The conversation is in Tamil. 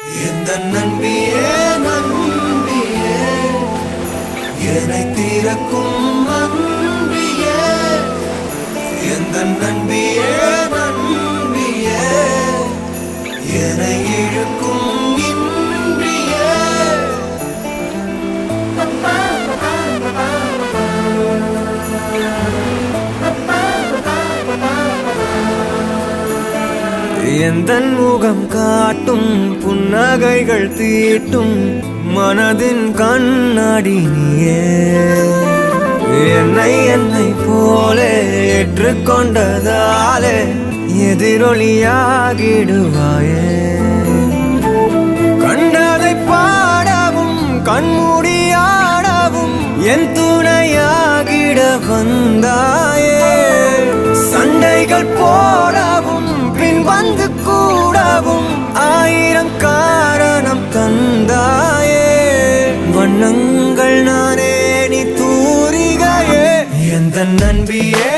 எந்த நம்பியே நம்பியே என்னை தீரக்கும் நம்பியே எந்த நம்பியே நம்பியே என்னை இழுக்கும் இன்றியே எந்தன் முகம் காட்டும் புன்னகைகள் தீட்டும் மனதின் கண்ணாடி நீயே என்னை போலே ஏற்றுக்கொண்டதாலே எதிரொலியாகிடுவாயே கண்டதை பாடவும் கண்மூடியாடவும் என் துணையாகிட வந்தாயே சண்டைகள் போடவும் பின் வந்து கூடவும் ஆயிரம் காரணம் தந்தாயே வண்ணங்கள் நானே நீ தூரிகையே எந்த நன்பியே